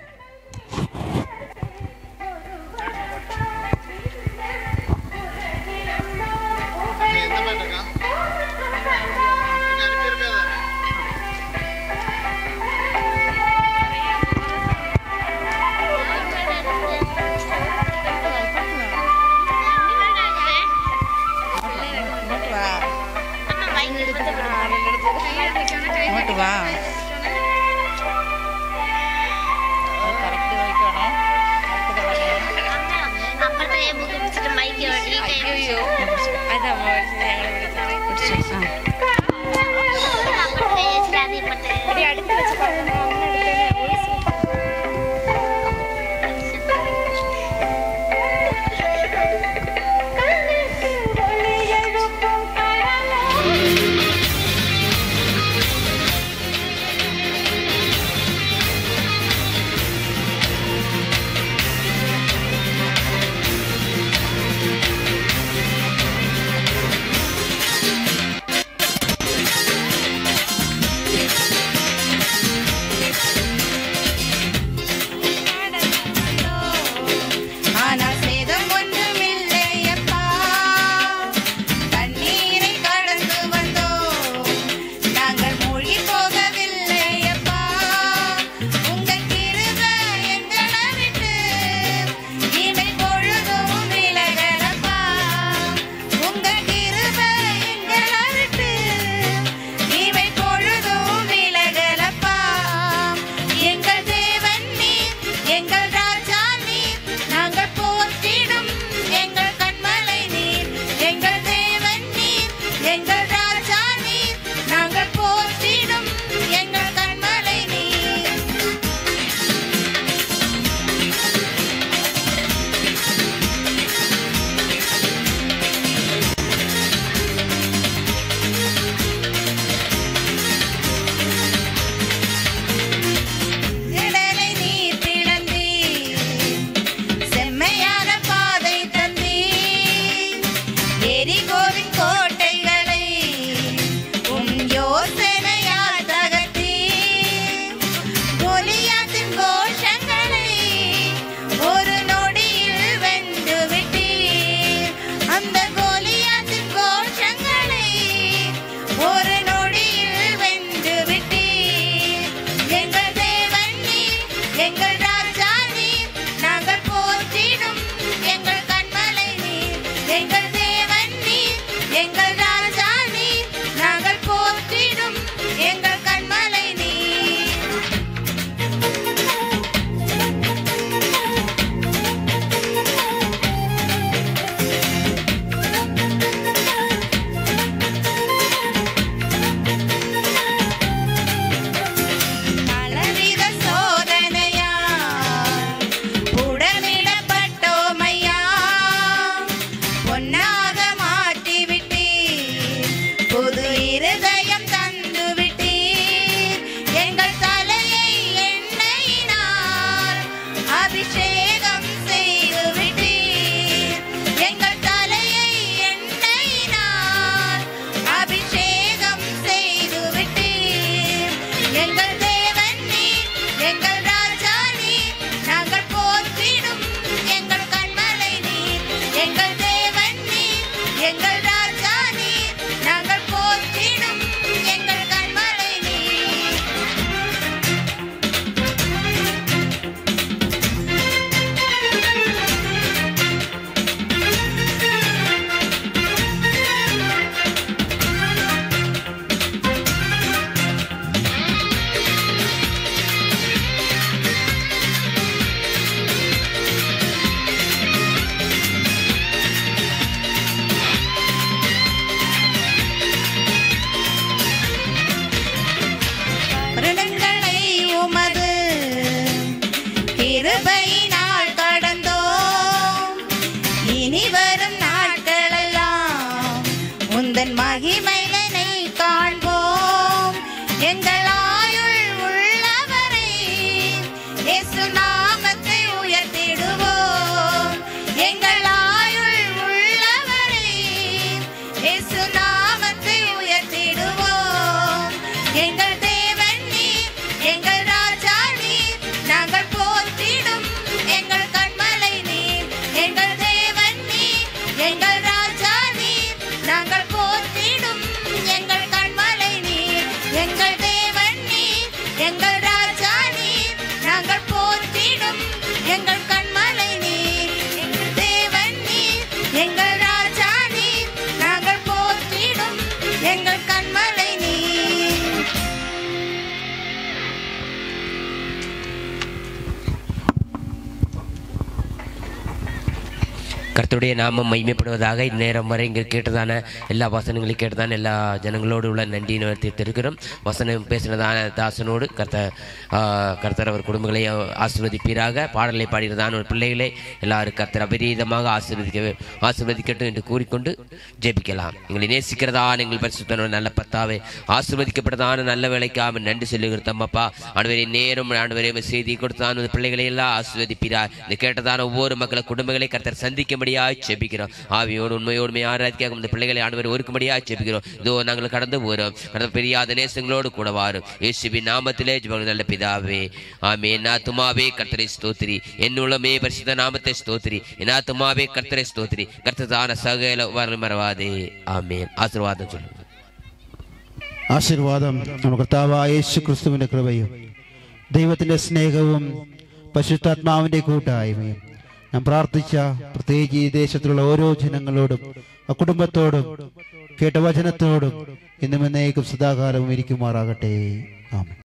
எங்கள் ராஜா நீர், நாங்கள் போற்றிடும் எங்கள் கண்மலை நீர். எங்கள் தேவன் நீர், எங்கள் ராஜா நீர், நாங்கள் போற்றிடும் எங்கள் கண்மலை நீர். எங்கள் தேவன் நீர், எங்கள் ராஜா நீர், நாங்கள் போற்றிடும் எங்கள் கண்மலை நீர். கர்த்தருடைய நாமம் மகிமைப்படுவதாக. இந்நேரம் வரை இங்கே கேட்டதான எல்லா வசனங்களையும் கேட்டதான எல்லா ஜனங்களோடு உள்ள நன்றி நிறுத்திருக்கிறோம். வசனம் பேசினதான தாசனோடு கர்த்தர் அவர் குடும்பங்களை ஆசீர்வதிப்பீராக. பாடலை பாடுகிறதான ஒரு பிள்ளைகளை எல்லாரும் கர்த்தர் அபரீதமாக ஆசீர்வதிக்கட்டும் என்று கூறிக்கொண்டு ஜெபிக்கலாம். எங்களை நேசிக்கிறதான எங்கள் பரிசுத்தனோட நல்ல பத்தாவே ஆசீர்வதிக்கப்பட்டதான நல்ல வேலைக்காக நன்றி சொல்லுகிறோம் அப்பா. ஆண்டவரே நேரம் ஆண்டவரே செய்தி கொடுத்தான பிள்ளைகளை எல்லாம் ஆசீர்வதிப்பீராக. இந்த கேட்டதான ஒவ்வொரு மக்கள குடும்பங்களை கர்த்தர் சந்திக்க ஜெபிக்கிறோம். ஆவியோடு உண்மையோடு ஆராதிக்காக இந்த பிள்ளைகளை ஆண்டவர் ஒருக்கும்படியாக ஜெபிக்கிறோம். இதோ நாங்கள் கடந்து போகிறோம். பெரியாத நேசங்களோடு கூட வாரும். இயேசுவின் நாமத்திலே ஜெபம் நல்ல பிதாவே, ஆமென். என் ஆத்துமாவே கர்த்தரை ஸ்தோத்திரி, என் உள்ளமே பரிசுத்த நாமத்தை ஸ்தோத்திரி, என் ஆத்துமாவே கர்த்தரை ஸ்தோத்திரி, கர்த்ததான சகல வரம் மறவாதே. ஆமென். ஆசீர்வாதம் சொல்லுங்க. ആശീർവാദം നമ്മുടെ കർത്താവായ യേശു ക്രിസ്തുവിന്റെ കൃപയും ദൈവത്തിന്റെ സ്നേഹവും പരിശുദ്ധാത്മാവിന്റെ കൂട്ടായ്മയും ഞാൻ പ്രാർത്ഥിച്ച പ്രത്യേകിച്ച് ഈ ദേശത്തുള്ള ഓരോ ജനങ്ങളോടും ആ കുടുംബത്തോടും കേട്ട വചനത്തോടും ഇന്നും എന്നേക്കും സദാകാലവും ഇരിക്കുമാറാകട്ടെ. ആമേൻ.